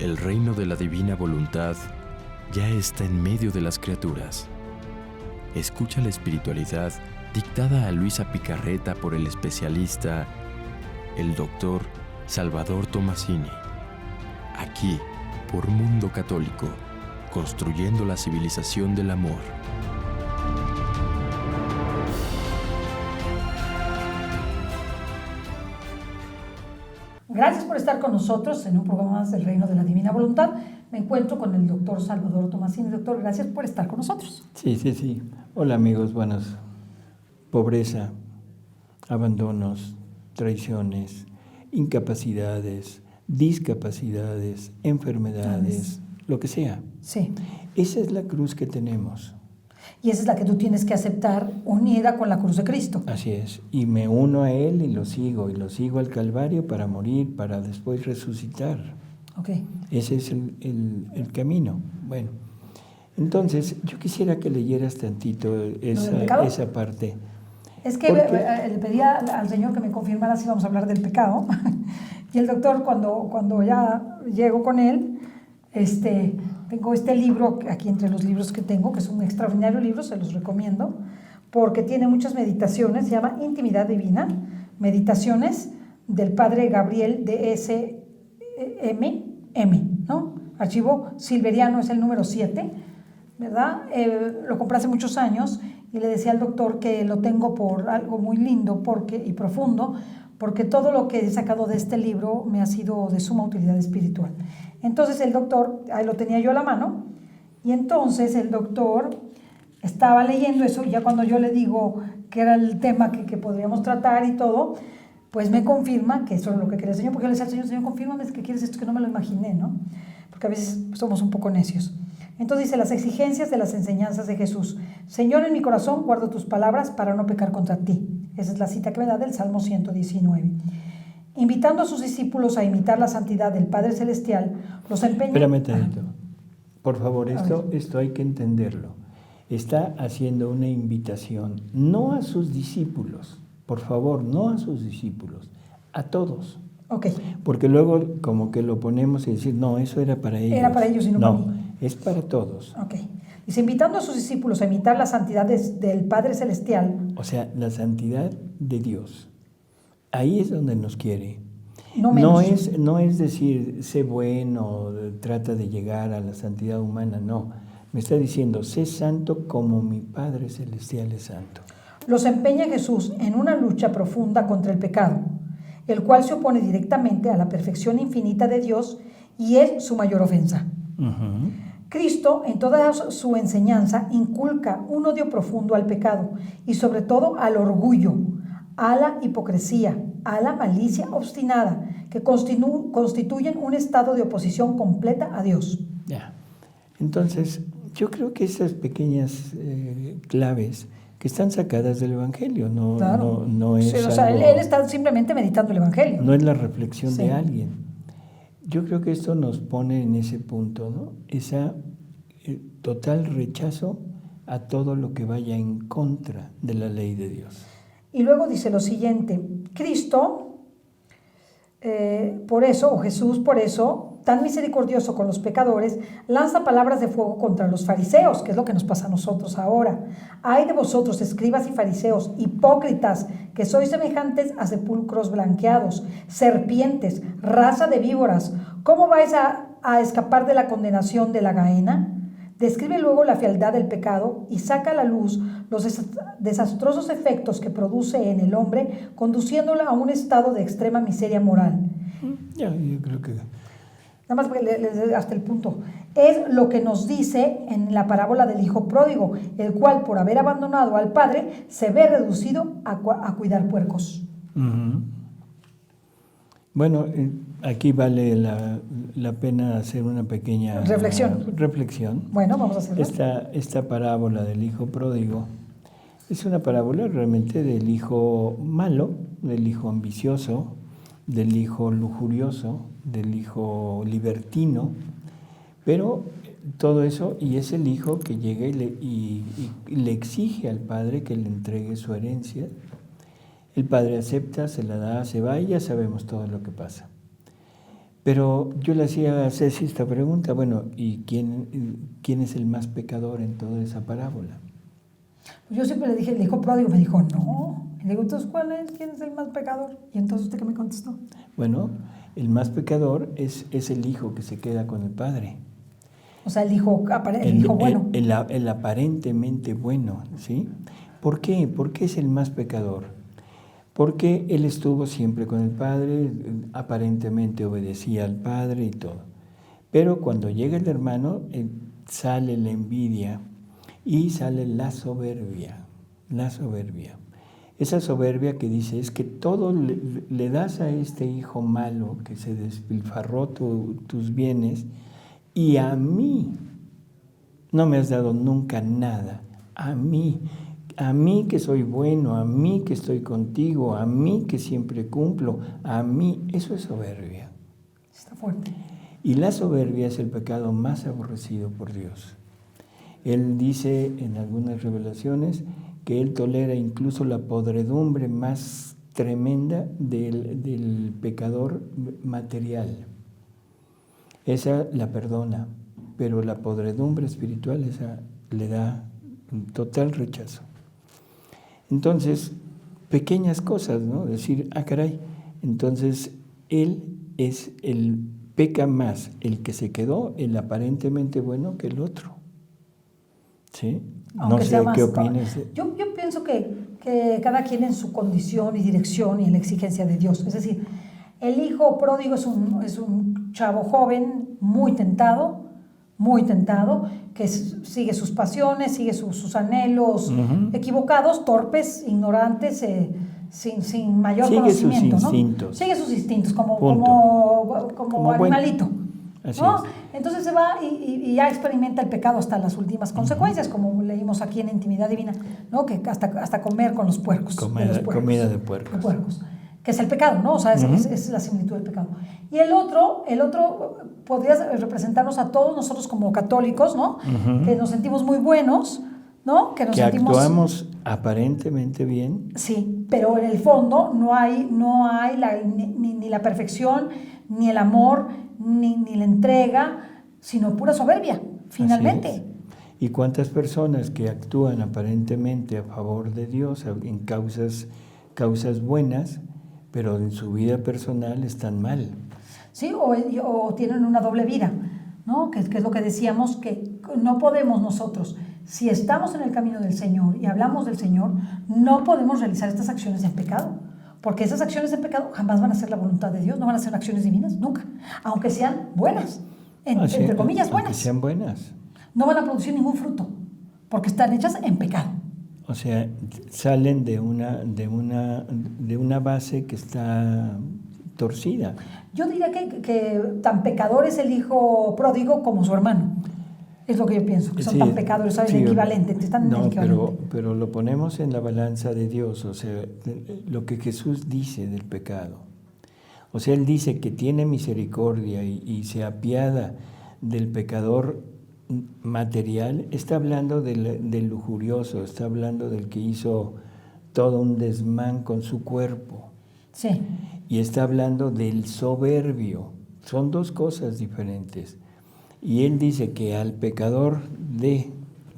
El reino de la divina voluntad ya está en medio de las criaturas. Escucha la espiritualidad dictada a Luisa Picarreta por el especialista, el doctor Salvador Tomasini. Aquí, por Mundo Católico, construyendo la civilización del amor. Gracias por estar con nosotros en un programa más del Reino de la Divina Voluntad. Me encuentro con el doctor Salvador Tomasini. Doctor, gracias por estar con nosotros. Sí. Hola amigos, buenos. Pobreza, abandonos, traiciones, incapacidades, discapacidades, enfermedades, lo que sea. Sí. Esa es la cruz que tenemos. Y esa es la que tú tienes que aceptar unida con la cruz de Cristo. Así es. Y me uno a Él y lo sigo al Calvario para morir, para después resucitar. Okay. Ese es el camino. Bueno, entonces yo quisiera que leyeras tantito esa parte. Es que le pedía al Señor que me confirmara si vamos a hablar del pecado. Y el doctor, cuando ya llego con él, tengo este libro aquí entre los libros que tengo, que es un extraordinario libro, se los recomiendo, porque tiene muchas meditaciones, se llama Intimidad Divina, Meditaciones del Padre Gabriel de S.M., ¿no? Archivo Silveriano, es el número 7, ¿verdad? Lo compré hace muchos años y le decía al doctor que lo tengo por algo muy lindo y profundo, porque todo lo que he sacado de este libro me ha sido de suma utilidad espiritual. Entonces el doctor, ahí lo tenía yo a la mano, y entonces el doctor estaba leyendo eso, y ya cuando yo le digo que era el tema que podríamos tratar y todo, pues me confirma que eso es lo que quería el Señor, porque yo le decía al Señor, confírmame que quieres esto, que no me lo imaginé, ¿no? Porque a veces somos un poco necios. Entonces dice, las exigencias de las enseñanzas de Jesús. Señor, en mi corazón guardo tus palabras para no pecar contra ti. Esa es la cita que me da del Salmo 119. Invitando a sus discípulos a imitar la santidad del Padre Celestial, los empeña... Espérame tantito. Por favor, esto hay que entenderlo. Está haciendo una invitación, no a sus discípulos, por favor, no a sus discípulos, a todos. Okay. Porque luego como que lo ponemos y decir, no, eso era para ellos. Era para ellos y no para mí. No, es para todos. Okay. Dice, invitando a sus discípulos a imitar la santidad del Padre Celestial. O sea, la santidad de Dios. Ahí es donde nos quiere. No es decir, sé bueno, trata de llegar a la santidad humana, no. Me está diciendo, sé santo como mi Padre Celestial es santo. Los empeña Jesús en una lucha profunda contra el pecado, el cual se opone directamente a la perfección infinita de Dios y es su mayor ofensa. Uh-huh. Cristo, en toda su enseñanza, inculca un odio profundo al pecado y sobre todo al orgullo, a la hipocresía, a la malicia obstinada, que constituyen un estado de oposición completa a Dios. Ya. Entonces, yo creo que esas pequeñas claves que están sacadas del Evangelio, no es sí, o sea, él está simplemente meditando el Evangelio. No es la reflexión de alguien. Yo creo que esto nos pone en ese punto, ¿no? Esa total rechazo a todo lo que vaya en contra de la ley de Dios. Y luego dice lo siguiente, Cristo, por eso, o Jesús por eso, tan misericordioso con los pecadores, lanza palabras de fuego contra los fariseos, que es lo que nos pasa a nosotros ahora. Ay de vosotros, escribas y fariseos, hipócritas, que sois semejantes a sepulcros blanqueados, serpientes, raza de víboras, ¿cómo vais a escapar de la condenación de la Gehenna? Describe luego la fealdad del pecado y saca a la luz los desastrosos efectos que produce en el hombre, conduciéndolo a un estado de extrema miseria moral. Yo creo que... Nada más hasta el punto. Es lo que nos dice en la parábola del hijo pródigo, el cual por haber abandonado al padre se ve reducido a cuidar puercos. Uh-huh. Bueno, aquí vale la pena hacer una pequeña reflexión. Bueno, vamos a hacerlo. Esta parábola del hijo pródigo es una parábola realmente del hijo malo, del hijo ambicioso, del hijo lujurioso, del hijo libertino, pero todo eso, y es el hijo que llega y le exige al padre que le entregue su herencia. El padre acepta, se la da, se va y ya sabemos todo lo que pasa. Pero yo le hacía a Ceci esta pregunta, bueno, ¿y quién es el más pecador en toda esa parábola? Pues yo siempre le dije, el hijo pródigo, me dijo, no. Y le digo, entonces, ¿quién es el más pecador? Y entonces, ¿usted qué me contestó? Bueno, el más pecador es el hijo que se queda con el padre. O sea, el hijo bueno. El aparentemente bueno, ¿sí? ¿Por qué? ¿Por qué es el más pecador? Porque él estuvo siempre con el padre, aparentemente obedecía al padre y todo. Pero cuando llega el hermano, sale la envidia y sale la soberbia. La soberbia. Esa soberbia que dice, es que todo le das a este hijo malo que se despilfarró tus bienes, y a mí no me has dado nunca nada. A mí que soy bueno, a mí que estoy contigo, a mí que siempre cumplo, a mí, eso es soberbia. Está fuerte. Y la soberbia es el pecado más aborrecido por Dios. Él dice en algunas revelaciones que Él tolera incluso la podredumbre más tremenda del pecador material. Esa la perdona, pero la podredumbre espiritual, esa le da un total rechazo. Entonces, pequeñas cosas, ¿no? Decir, caray, entonces Él es peca más el que se quedó, el aparentemente bueno, que el otro. ¿Sí? Aunque no sé qué opinas. Yo pienso que cada quien en su condición y dirección y en la exigencia de Dios. Es decir, el hijo pródigo es un chavo joven muy tentado, que sigue sus pasiones, sigue sus anhelos equivocados, torpes, ignorantes, sin mayor conocimiento. Sus instintos. ¿No? Sigue sus instintos como animalito. Así ¿no? es. Entonces se va y ya experimenta el pecado hasta las últimas consecuencias, como leímos aquí en Intimidad Divina, ¿no? Que hasta comer con los puercos. Comida de puercos. Que es el pecado, ¿no? O sea, es la similitud del pecado. Y el otro podría representarnos a todos nosotros como católicos, ¿no? Que nos sentimos muy buenos, ¿no? Que actuamos aparentemente bien. Sí, pero en el fondo no hay ni la perfección, ni el amor, ni la entrega, sino pura soberbia, finalmente. ¿Y cuántas personas que actúan aparentemente a favor de Dios en causas buenas, pero en su vida personal están mal? Sí, o tienen una doble vida, ¿no? Que es lo que decíamos, que no podemos nosotros, si estamos en el camino del Señor y hablamos del Señor, no podemos realizar estas acciones en pecado, porque esas acciones en pecado jamás van a ser la voluntad de Dios, no van a ser acciones divinas, nunca, aunque sean buenas, entre comillas buenas. Aunque sean buenas. No van a producir ningún fruto, porque están hechas en pecado. O sea, salen de una base que está torcida. Yo diría que tan pecador es el hijo pródigo como su hermano. Es lo que yo pienso, que son tan pecadores, ¿sabes? Equivalente, están en el equivalente. Pero lo ponemos en la balanza de Dios, o sea, lo que Jesús dice del pecado. O sea, Él dice que tiene misericordia y se apiada del pecador material. Está hablando del lujurioso, está hablando del que hizo todo un desmán con su cuerpo. Sí. Y está hablando del soberbio. Son dos cosas diferentes. Y Él dice que al pecador de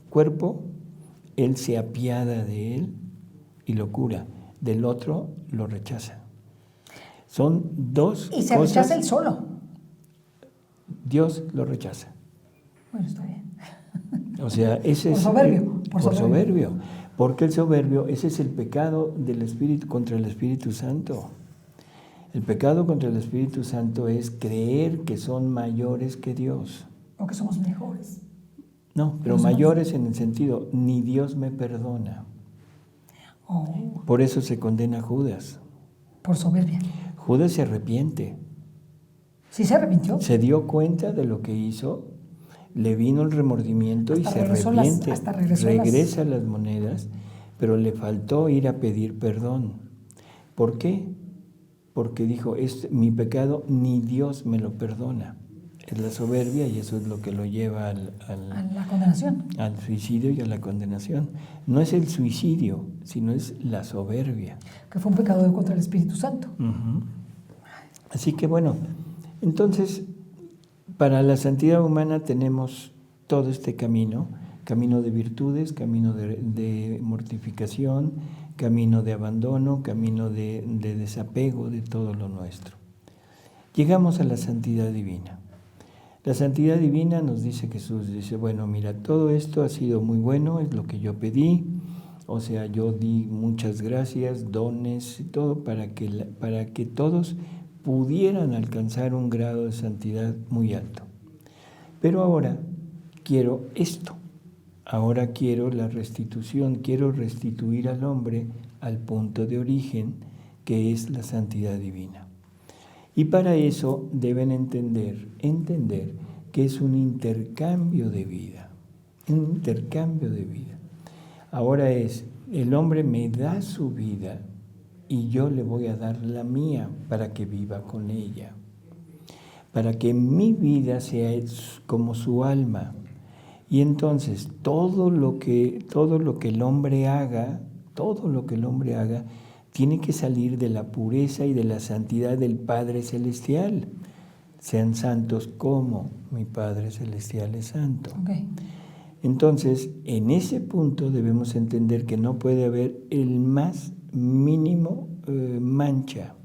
cuerpo, Él se apiada de él y lo cura. Del otro lo rechaza. Son dos cosas. Y se rechaza él solo. Dios lo rechaza. Bueno, está bien. O sea, ese por es soberbio. Por soberbio. Porque el soberbio, ese es el pecado del Espíritu contra el Espíritu Santo. El pecado contra el Espíritu Santo es creer que son mayores que Dios. O que somos mejores. No, pero mayores en el sentido, ni Dios me perdona. Oh. Por eso se condena a Judas. Por soberbia. Judas se arrepiente. ¿Sí se arrepintió? Se dio cuenta de lo que hizo, le vino el remordimiento y se arrepiente. Regresa las monedas, pero le faltó ir a pedir perdón. ¿Por qué? Porque dijo, mi pecado ni Dios me lo perdona. Es la soberbia y eso es lo que lo lleva a la condenación. Al suicidio y a la condenación. No es el suicidio, sino es la soberbia. Que fue un pecado contra el Espíritu Santo. Así que bueno, Entonces, para la santidad humana tenemos todo este camino de virtudes, camino de mortificación, camino de abandono, camino de desapego de todo lo nuestro. Llegamos a la santidad divina. La santidad divina nos dice Jesús, dice, bueno, mira, todo esto ha sido muy bueno, es lo que yo pedí, o sea, yo di muchas gracias, dones y todo para que todos pudieran alcanzar un grado de santidad muy alto. Pero ahora quiero esto, ahora quiero la restitución, quiero restituir al hombre al punto de origen que es la santidad divina. Y para eso deben entender que es un intercambio de vida, Ahora el hombre me da su vida y yo le voy a dar la mía para que viva con ella, para que mi vida sea como su alma. Y entonces todo lo que el hombre haga, tiene que salir de la pureza y de la santidad del Padre Celestial. Sean santos como mi Padre Celestial es santo. Okay. Entonces, en ese punto debemos entender que no puede haber el más mínimo mancha.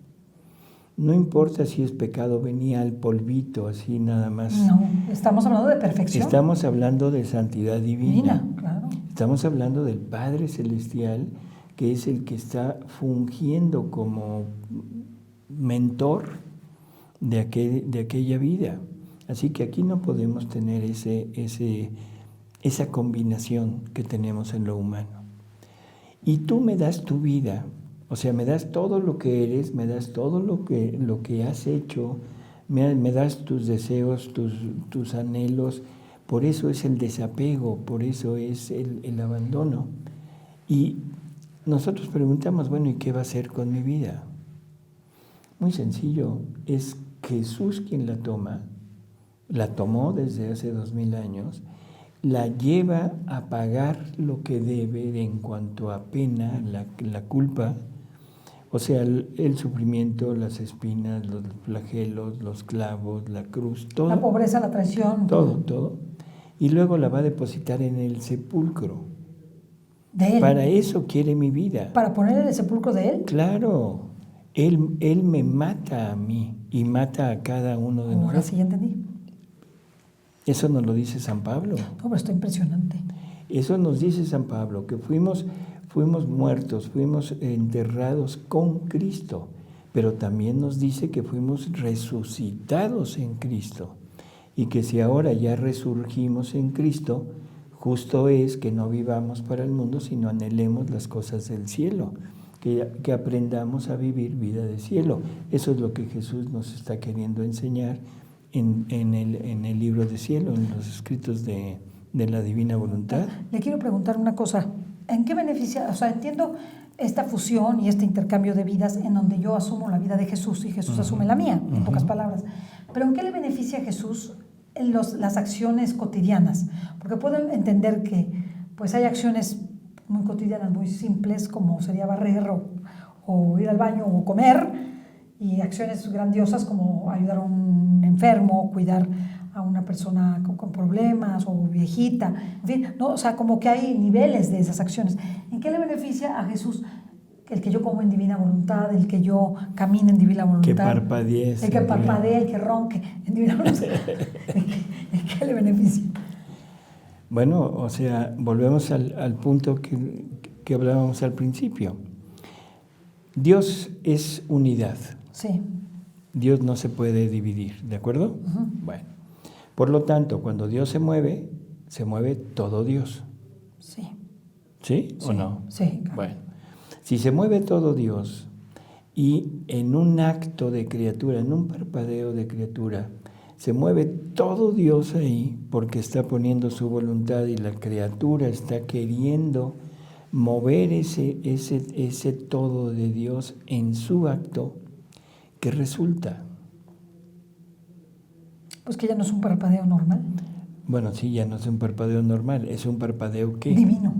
No importa si es pecado venial, polvito, así nada más. No, estamos hablando de perfección. Estamos hablando de santidad divina. Claro. Estamos hablando del Padre Celestial, que es el que está fungiendo como mentor de aquella vida. Así que aquí no podemos tener esa combinación que tenemos en lo humano. Y tú me das tu vida, o sea, me das todo lo que eres, me das todo lo que has hecho, me das tus deseos, tus anhelos. Por eso es el desapego, por eso es el abandono. Y nosotros preguntamos, bueno, ¿y qué va a hacer con mi vida? Muy sencillo, es Jesús quien la tomó desde hace 2000 años, la lleva a pagar lo que debe en cuanto a pena, la culpa, o sea, el sufrimiento, las espinas, los flagelos, los clavos, la cruz, todo. La pobreza, la traición. Todo. Y luego la va a depositar en el sepulcro. De Él. Para eso quiere mi vida. ¿Para poner en el sepulcro de Él? Claro. Él me mata a mí y mata a cada uno de nosotros. Ahora sí ya entendí. Eso nos lo dice San Pablo. No, pero está impresionante. Eso nos dice San Pablo, que fuimos muertos, fuimos enterrados con Cristo, pero también nos dice que fuimos resucitados en Cristo y que si ahora ya resurgimos en Cristo, justo es que no vivamos para el mundo, sino anhelemos las cosas del cielo, que aprendamos a vivir vida de cielo. Eso es lo que Jesús nos está queriendo enseñar en el libro de cielo, en los escritos de la divina voluntad. Le quiero preguntar una cosa. ¿En qué beneficia? O sea, entiendo esta fusión y este intercambio de vidas en donde yo asumo la vida de Jesús y Jesús asume la mía, en pocas palabras. Pero ¿en qué le beneficia a Jesús en las acciones cotidianas? Porque puedo entender que pues hay acciones muy cotidianas, muy simples, como sería barrer o ir al baño o comer, y acciones grandiosas como ayudar a un enfermo, cuidar a una persona con problemas o viejita, en fin, ¿no? O sea, como que hay niveles de esas acciones. ¿En qué le beneficia a Jesús el que yo como en divina voluntad, el que yo camine en divina voluntad? Que parpadees. El que parpadee, el que ronque en divina voluntad. ¿En qué le beneficia? Bueno, o sea, volvemos al punto que hablábamos al principio. Dios es unidad. Sí. Dios no se puede dividir, ¿de acuerdo? Uh-huh. Bueno, por lo tanto, cuando Dios se mueve todo Dios. Sí. ¿Sí o no? Sí. Claro. Bueno, si se mueve todo Dios y en un acto de criatura, en un parpadeo de criatura, se mueve todo Dios ahí porque está poniendo su voluntad y la criatura está queriendo mover ese todo de Dios en su acto, ¿qué resulta? Pues que ya no es un parpadeo normal. Bueno, sí, ya no es un parpadeo normal, es un parpadeo ¿qué? Divino.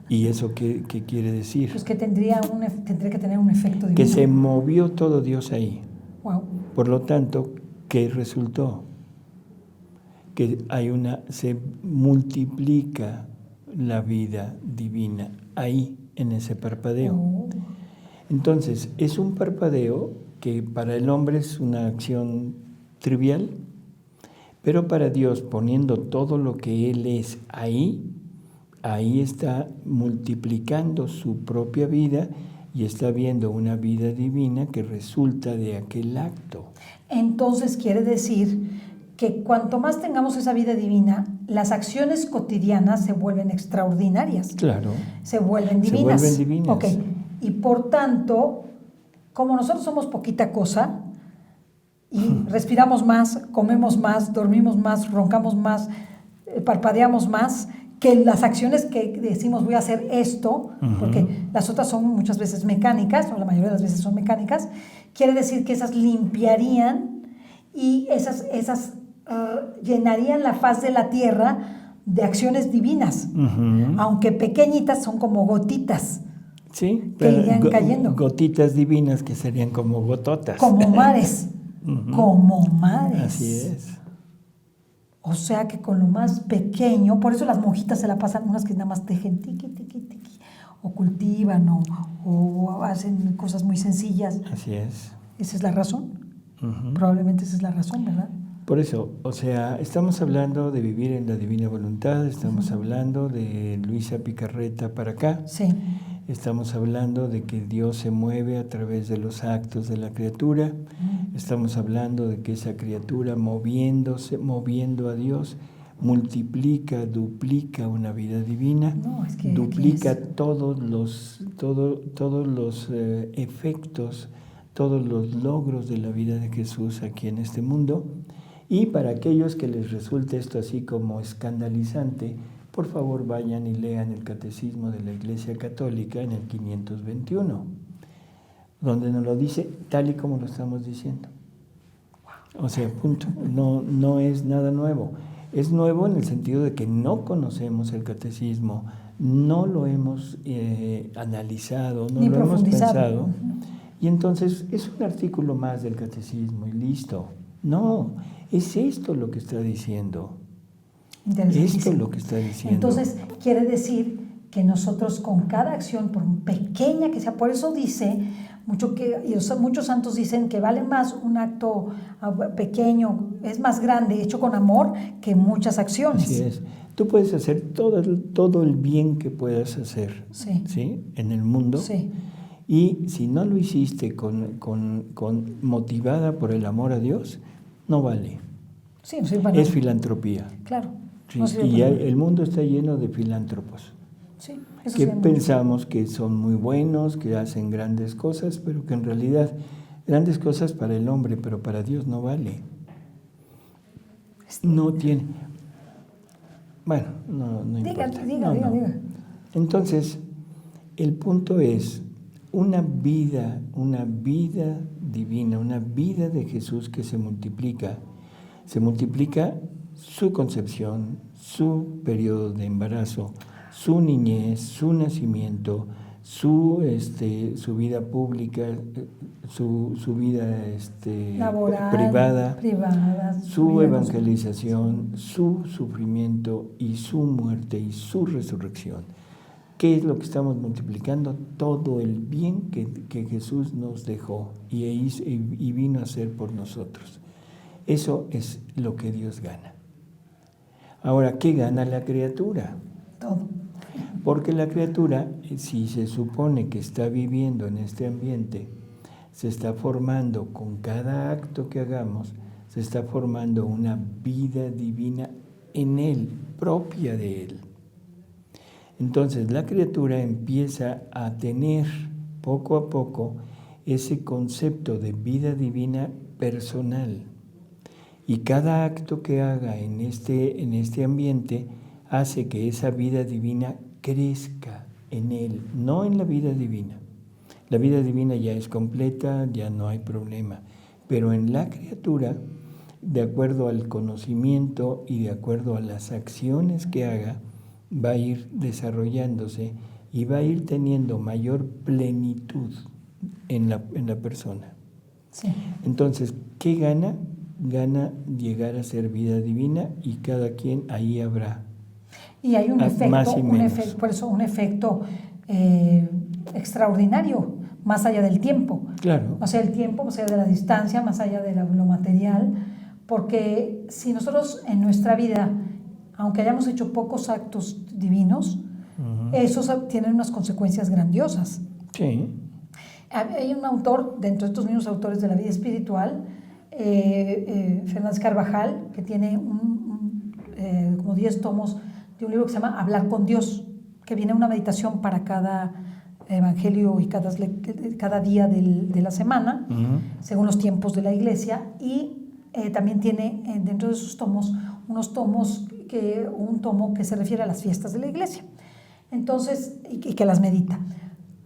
¿Y eso qué quiere decir? Pues que tendría que tener un efecto divino. Que se movió todo Dios ahí. Wow. Por lo tanto, ¿Qué resultó? Que se multiplica la vida divina ahí, en ese parpadeo. Oh. Entonces, es un parpadeo que para el hombre es una acción trivial, pero para Dios, poniendo todo lo que Él es ahí está multiplicando su propia vida y está viendo una vida divina que resulta de aquel acto. Entonces quiere decir que cuanto más tengamos esa vida divina, las acciones cotidianas se vuelven extraordinarias. Claro. Se vuelven divinas. Se vuelven divinas. Ok. Y por tanto, como nosotros somos poquita cosa y respiramos más, comemos más, dormimos más, roncamos más, parpadeamos más, que las acciones que decimos voy a hacer esto, porque las otras son muchas veces mecánicas, o la mayoría de las veces son mecánicas, quiere decir que esas limpiarían y esas llenarían la faz de la tierra de acciones divinas, aunque pequeñitas, son como gotitas. Sí, que irían cayendo. Gotitas divinas que serían como gototas. Como mares. Como mares. Así es. O sea que con lo más pequeño, por eso las monjitas se la pasan, unas que nada más tejen tiqui, tiqui, tiqui, o cultivan o hacen cosas muy sencillas. Así es. Esa es la razón. Probablemente esa es la razón, ¿verdad? Por eso, o sea, estamos hablando de vivir en la divina voluntad, estamos hablando de Luisa Picarreta para acá. Sí. Estamos hablando de que Dios se mueve a través de los actos de la criatura. Estamos hablando de que esa criatura moviendo a Dios, multiplica, duplica una vida divina, duplica todos los efectos, todos los logros de la vida de Jesús aquí en este mundo. Y para aquellos que les resulte esto así como escandalizante, por favor vayan y lean el Catecismo de la Iglesia Católica en el 521, donde nos lo dice tal y como lo estamos diciendo. O sea, punto. No es nada nuevo. Es nuevo en el sentido de que no conocemos el Catecismo, no lo hemos analizado, no lo hemos pensado. Y entonces es un artículo más del Catecismo y listo. No, es esto lo que está diciendo. Esto es lo que está diciendo. Entonces, quiere decir que nosotros con cada acción, por pequeña que sea, por eso dice, muchos santos dicen que vale más un acto pequeño, es más grande, hecho con amor, que muchas acciones. Así es. Tú puedes hacer todo el bien que puedas hacer, ¿sí? En el mundo. Sí. Y si no lo hiciste motivada por el amor a Dios, no vale. Sí, bueno, es filantropía. Claro. Sí, y el mundo está lleno de filántropos. Sí, que pensamos que son muy buenos, que hacen grandes cosas, pero que en realidad grandes cosas para el hombre, pero para Dios no vale. No tiene. Bueno, no importa. Diga. Entonces, el punto es una vida divina, una vida de Jesús que se multiplica su concepción, su periodo de embarazo, su niñez, su nacimiento, su vida pública, su vida laboral, privada, su evangelización, su sufrimiento y su muerte y su resurrección. ¿Qué es lo que estamos multiplicando? Todo el bien que Jesús nos dejó y vino a hacer por nosotros. Eso es lo que Dios gana. Ahora, ¿qué gana la criatura? Todo. Porque la criatura, si se supone que está viviendo en este ambiente, se está formando con cada acto que hagamos, se está formando una vida divina en él, propia de él. Entonces la criatura empieza a tener poco a poco ese concepto de vida divina personal. Y cada acto que haga en este ambiente hace que esa vida divina crezca en él, no en la vida divina. La vida divina ya es completa, ya no hay problema. Pero en la criatura, de acuerdo al conocimiento y de acuerdo a las acciones que haga, va a ir desarrollándose y va a ir teniendo mayor plenitud en la persona. Sí. Entonces, ¿qué gana? gana llegar a ser vida divina y cada quien ahí habrá. Y hay un efecto, más y menos. por eso un efecto extraordinario, más allá del tiempo. Claro. Más allá del tiempo, más allá de la distancia, más allá de lo material, porque si nosotros en nuestra vida, aunque hayamos hecho pocos actos divinos, esos tienen unas consecuencias grandiosas. Sí. Hay un autor, dentro de estos mismos autores de la vida espiritual, Fernández Carvajal, que tiene como 10 tomos de un libro que se llama Hablar con Dios, que viene una meditación para cada evangelio y cada día de la semana, según los tiempos de la iglesia, y también tiene dentro de sus tomos un tomo que se refiere a las fiestas de la iglesia. Entonces, y que las medita.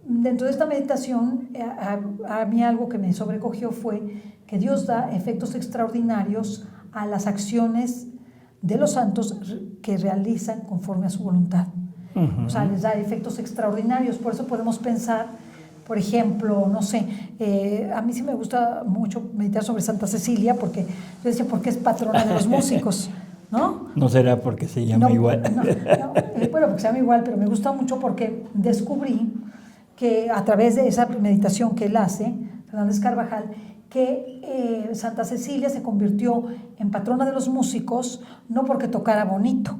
Dentro de esta meditación, a mí algo que me sobrecogió fue que Dios da efectos extraordinarios a las acciones de los santos que realizan conforme a su voluntad. O sea, les da efectos extraordinarios. Por eso podemos pensar, por ejemplo, no sé, a mí sí me gusta mucho meditar sobre Santa Cecilia, porque yo decía, porque es patrona de los músicos, ¿no? No será porque se llama igual. Bueno, porque se llama igual, pero me gusta mucho porque descubrí que a través de esa meditación que él hace, Fernández Carvajal, que Santa Cecilia se convirtió en patrona de los músicos, no porque tocara bonito,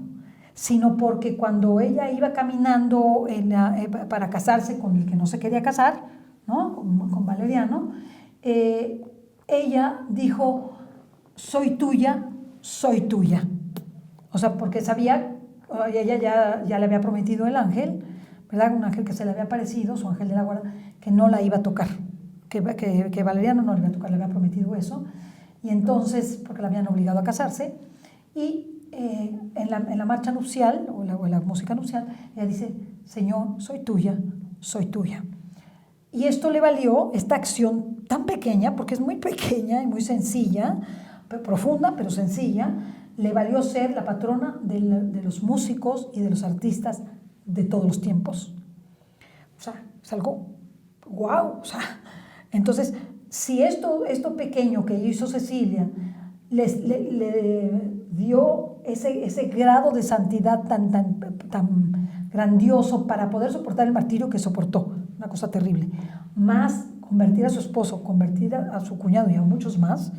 sino porque cuando ella iba caminando para casarse con el que no se quería casar, ¿no? con Valeriano, ella dijo, soy tuya, soy tuya. O sea, porque sabía, ella ya le había prometido el ángel, ¿verdad? Un ángel que se le había aparecido, su ángel de la guarda, que no la iba a tocar, que Valeriano no le iba a tocar, le había prometido eso, y entonces, porque la habían obligado a casarse, y en la marcha nupcial, o la música nupcial, ella dice, Señor, soy tuya, soy tuya. Y esto le valió, esta acción tan pequeña, porque es muy pequeña y muy sencilla, profunda, pero sencilla, le valió ser la patrona de los músicos y de los artistas de todos los tiempos. O sea, es algo guau. O sea, entonces, si esto pequeño que hizo Cecilia le dio ese grado de santidad tan grandioso para poder soportar el martirio que soportó, una cosa terrible, más convertir a su esposo, convertir a su cuñado y a muchos más,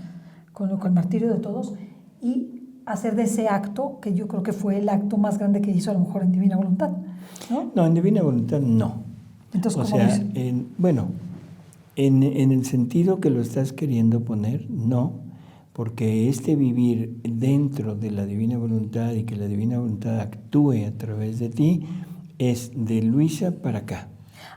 con el martirio de todos, y hacer de ese acto, que yo creo que fue el acto más grande que hizo a lo mejor en Divina Voluntad, ¿no? No, en Divina Voluntad no. Entonces, o ¿cómo sea, dice? en el sentido que lo estás queriendo poner, no, porque vivir dentro de la Divina Voluntad y que la Divina Voluntad actúe a través de ti, es de Luisa para acá.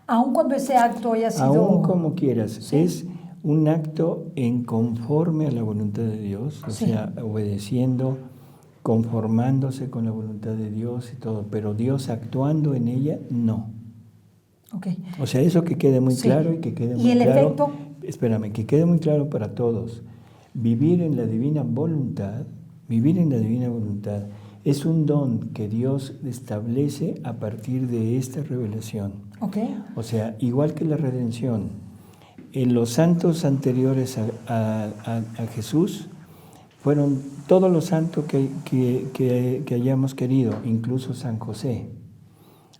Aun cuando ese acto haya sido... Aún como quieras, ¿sí? Es un acto en conforme a la voluntad de Dios, o sí. sea, obedeciendo, conformándose con la voluntad de Dios y todo, pero Dios actuando en ella, no. Okay. O sea, eso que quede muy sí. claro y que quede muy el claro. Efecto? Espérame, que quede muy claro para todos. Vivir en la divina voluntad es un don que Dios establece a partir de esta revelación. Okay. O sea, igual que la redención. En los santos anteriores a Jesús fueron todos los santos que hayamos querido, incluso San José.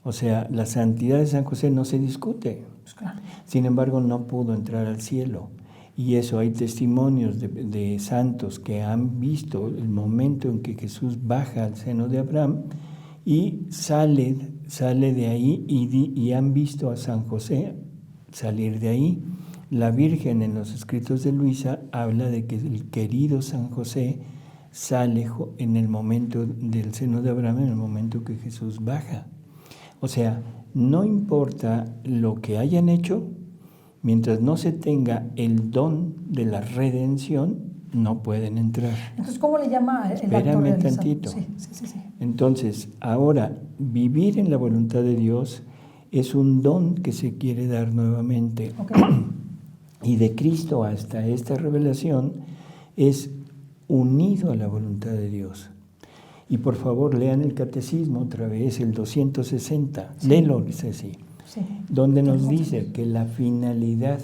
O sea, la santidad de San José no se discute. Pues claro. Sin embargo, no pudo entrar al cielo. Y eso, hay testimonios de santos que han visto el momento en que Jesús baja al seno de Abraham y sale de ahí y han visto a San José salir de ahí. La Virgen en los escritos de Luisa habla de que el querido San José sale en el momento del seno de Abraham, en el momento que Jesús baja. O sea, no importa lo que hayan hecho, mientras no se tenga el don de la redención, no pueden entrar. Entonces, ¿cómo le llama el acto realizado? Espérame tantito. Sí. Entonces, ahora, vivir en la voluntad de Dios es un don que se quiere dar nuevamente. Okay. Y de Cristo hasta esta revelación es unido a la voluntad de Dios. Y por favor, lean el Catecismo otra vez, el 260. Sí. Léelo, Ceci. Sí. Donde nos dice que la finalidad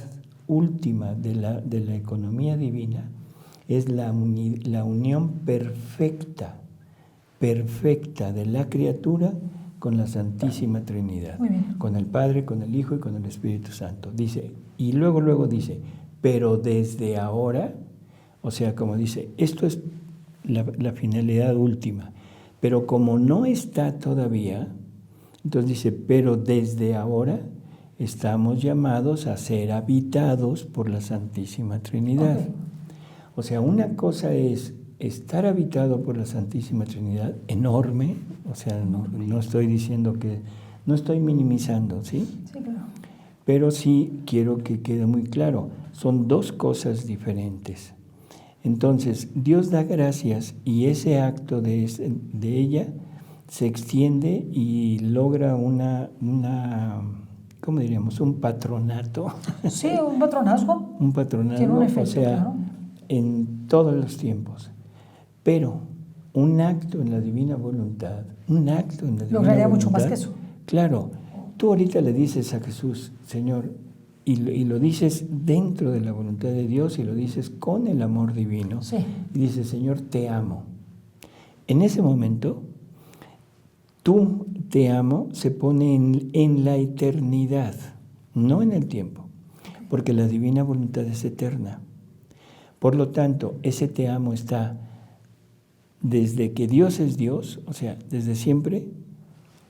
última de la economía divina es la unión perfecta de la criatura con la Santísima Trinidad, Muy bien. con el Padre, con el Hijo y con el Espíritu Santo. Dice, y luego dice, pero desde ahora, o sea, como dice, esto es la finalidad última, pero como no está todavía, entonces dice, pero desde ahora estamos llamados a ser habitados por la Santísima Trinidad. Ok. O sea, una cosa es estar habitado por la Santísima Trinidad, enorme, o sea, no estoy diciendo no estoy minimizando, ¿sí? Sí, claro. Pero sí quiero que quede muy claro, son dos cosas diferentes. Entonces, Dios da gracias y ese acto de ella se extiende y logra una ¿cómo diríamos? Un patronato. Sí, un patronazgo. Un patronato, Tiene un efecto, o sea, claro. en todos los tiempos. Pero un acto en la divina voluntad, Lograría mucho más que eso. Claro, tú ahorita le dices a Jesús, Señor, y lo dices dentro de la voluntad de Dios y lo dices con el amor divino. Sí. Y dices, Señor, te amo. En ese momento, tú te amo se pone en la eternidad, no en el tiempo, porque la divina voluntad es eterna. Por lo tanto, ese te amo está desde que Dios es Dios, o sea, desde siempre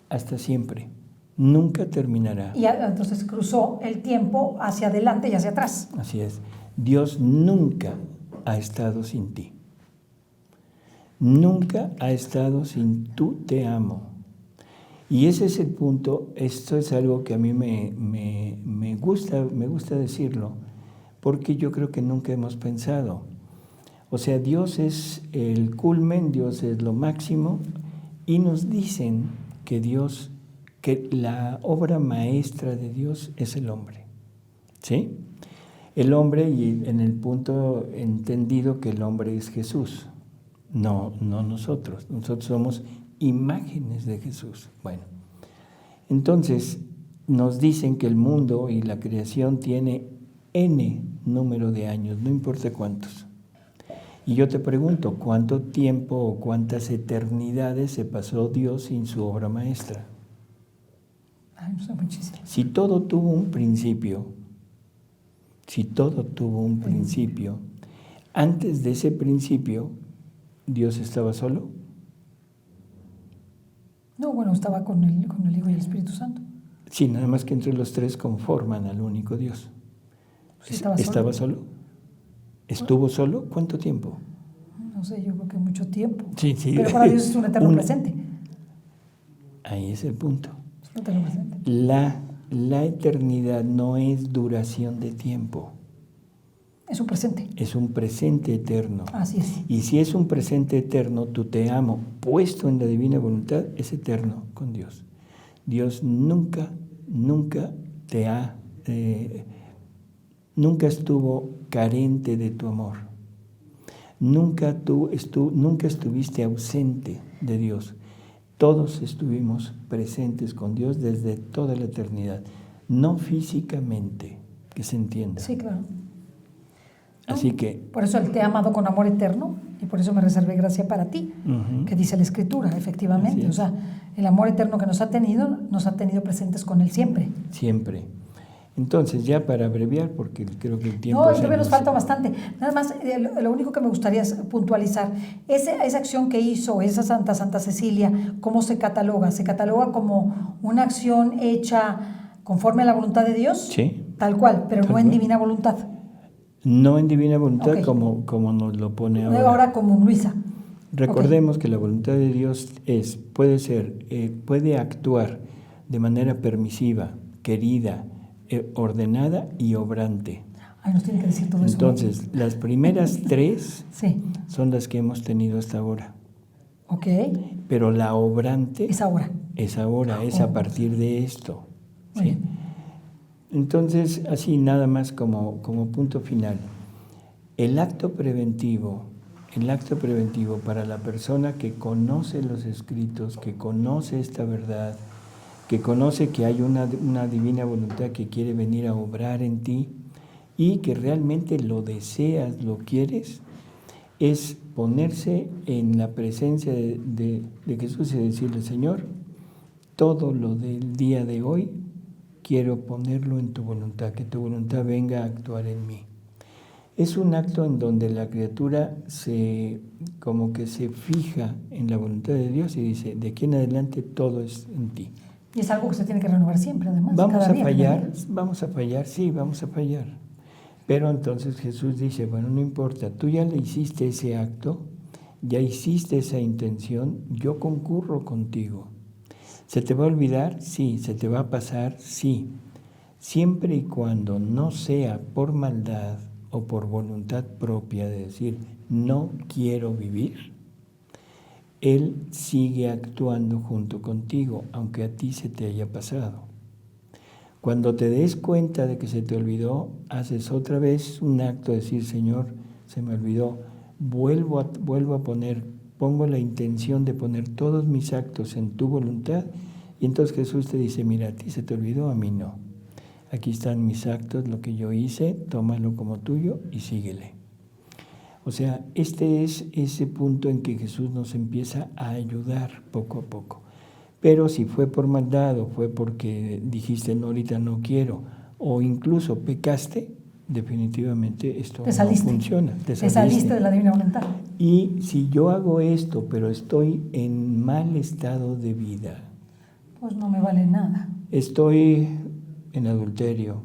hasta siempre. Nunca terminará. Y entonces cruzó el tiempo hacia adelante y hacia atrás. Así es. Dios nunca ha estado sin ti. Nunca ha estado sin tú te amo. Y ese es el punto. Esto es algo que a mí me gusta decirlo, porque yo creo que nunca hemos pensado. O sea, Dios es el culmen, Dios es lo máximo, y nos dicen que la obra maestra de Dios es el hombre. ¿Sí? El hombre, y en el punto entendido que el hombre es Jesús, no nosotros. Nosotros somos imágenes de Jesús. Bueno, entonces nos dicen que el mundo y la creación tiene N número de años, no importa cuántos. Y yo te pregunto, ¿cuánto tiempo o cuántas eternidades se pasó Dios sin su obra maestra? Ay, no sé, muchísimo. Si todo tuvo un principio, antes de ese principio, ¿Dios estaba solo? No, bueno, estaba con el Hijo y el Espíritu Santo. Sí, nada más que entre los tres conforman al único Dios. Sí, ¿Estaba solo? ¿Estuvo solo? ¿Cuánto tiempo? No sé, yo creo que mucho tiempo. Sí. Pero para Dios es un eterno presente. Ahí es el punto. Es un eterno presente. La eternidad no es duración de tiempo. Es un presente. Es un presente eterno. Así es. Y si es un presente eterno, tú te amo, puesto en la divina voluntad, es eterno con Dios. Dios nunca estuvo carente de tu amor. Nunca estuviste ausente de Dios. Todos estuvimos presentes con Dios desde toda la eternidad. No físicamente, que se entienda. Sí, claro. Así que... Por eso Él te ha amado con amor eterno y por eso me reservé gracia para ti, que dice la Escritura, efectivamente. O sea, el amor eterno que nos ha tenido presentes con Él siempre. Siempre. Entonces, ya para abreviar, porque creo que el tiempo... No, todavía nos falta bastante. Nada más, lo único que me gustaría es puntualizar, esa acción que hizo esa Santa Cecilia, ¿cómo se cataloga? ¿Se cataloga como una acción hecha conforme a la voluntad de Dios? Sí. Tal cual, pero no en divina voluntad. No en divina voluntad, Okay. como nos lo pone ahora. Ahora como Luisa. Recordemos que la voluntad de Dios puede actuar de manera permisiva, querida, ordenada y obrante. Ay, nos tiene que decir todo eso. Entonces, las primeras tres sí. son las que hemos tenido hasta ahora. Ok. Pero la obrante es ahora. Es a partir de esto. ¿Sí? Bien. Entonces, así nada más como punto final. El acto preventivo para la persona que conoce los escritos, que conoce esta verdad, que conoce que hay una divina voluntad que quiere venir a obrar en ti y que realmente lo deseas, lo quieres, es ponerse en la presencia de Jesús y decirle, Señor, todo lo del día de hoy quiero ponerlo en tu voluntad, que tu voluntad venga a actuar en mí. Es un acto en donde la criatura como que se fija en la voluntad de Dios y dice, de aquí en adelante todo es en ti. Y es algo que se tiene que renovar siempre, además. Vamos a fallar, sí, vamos a fallar. Pero entonces Jesús dice, bueno, no importa, tú ya le hiciste ese acto, ya hiciste esa intención, yo concurro contigo. ¿Se te va a olvidar? Sí. ¿Se te va a pasar? Sí. Siempre y cuando no sea por maldad o por voluntad propia de decir, no quiero vivir, Él sigue actuando junto contigo, aunque a ti se te haya pasado. Cuando te des cuenta de que se te olvidó, haces otra vez un acto de decir, Señor, se me olvidó, pongo la intención de poner todos mis actos en tu voluntad, y entonces Jesús te dice, mira, a ti se te olvidó, a mí no. Aquí están mis actos, lo que yo hice, tómalo como tuyo y síguele. O sea, este es ese punto en que Jesús nos empieza a ayudar poco a poco. Pero si fue por maldad o fue porque dijiste, no, ahorita no quiero, o incluso pecaste, definitivamente esto no funciona. Te saliste de la divina voluntad. Y si yo hago esto, pero estoy en mal estado de vida, pues no me vale nada. Estoy en adulterio,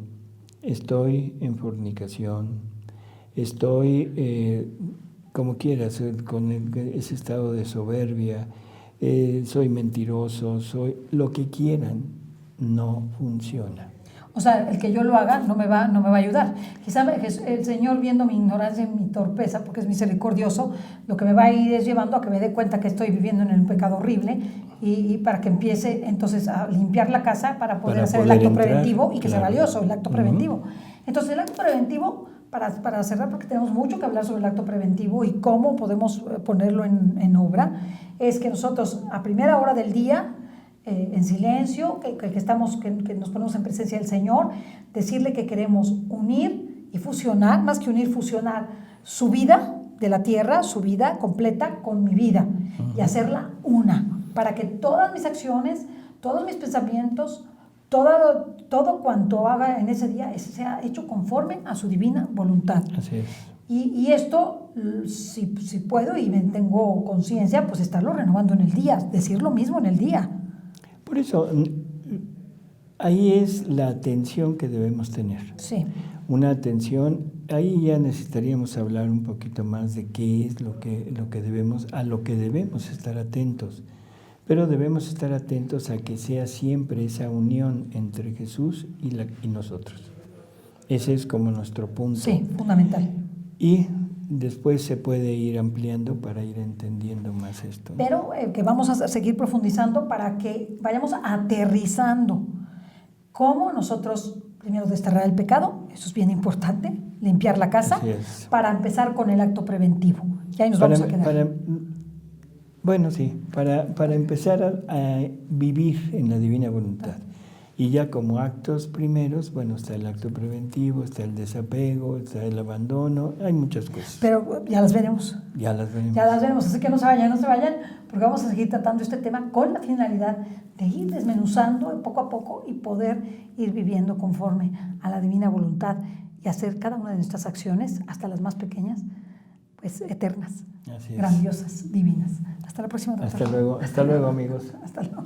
estoy en fornicación, estoy, como quieras, con ese estado de soberbia, soy mentiroso, soy lo que quieran, no funciona. O sea, el que yo lo haga no me va a ayudar. Quizá el Señor, viendo mi ignorancia y mi torpeza, porque es misericordioso, lo que me va a ir es llevando a que me dé cuenta que estoy viviendo en un pecado horrible y para que empiece entonces a limpiar la casa para poder hacer el acto preventivo y que sea valioso el acto preventivo. Entonces el acto preventivo, para cerrar, porque tenemos mucho que hablar sobre el acto preventivo y cómo podemos ponerlo en obra, es que nosotros a primera hora del día, en silencio, que nos ponemos en presencia del Señor, decirle que queremos unir y fusionar, más que unir, fusionar su vida de la tierra, su vida completa con mi vida, y hacerla una, para que todas mis acciones, todos mis pensamientos, todo cuanto haga en ese día sea hecho conforme a su divina voluntad. Así es. Y esto, si puedo y tengo conciencia, pues estarlo renovando en el día, decir lo mismo en el día. Por eso, ahí es la atención que debemos tener. Sí. Una atención, ahí ya necesitaríamos hablar un poquito más de qué es lo que a lo que debemos estar atentos. Pero debemos estar atentos a que sea siempre esa unión entre Jesús y nosotros. Ese es como nuestro punto. Sí, fundamental. Y después se puede ir ampliando para ir entendiendo más esto, ¿no? Pero que vamos a seguir profundizando para que vayamos aterrizando cómo nosotros, primero, desterrar el pecado, eso es bien importante, limpiar la casa, para empezar con el acto preventivo. Y ahí nos vamos a quedar. Para empezar a vivir en la divina voluntad. Y ya como actos primeros, está el acto preventivo, está el desapego, está el abandono, hay muchas cosas. Pero ya las veremos. Ya las veremos, así que no se vayan, porque vamos a seguir tratando este tema con la finalidad de ir desmenuzando poco a poco y poder ir viviendo conforme a la divina voluntad y hacer cada una de nuestras acciones, hasta las más pequeñas, pues eternas, grandiosas, divinas. Hasta la próxima. Hasta luego amigos. Hasta luego.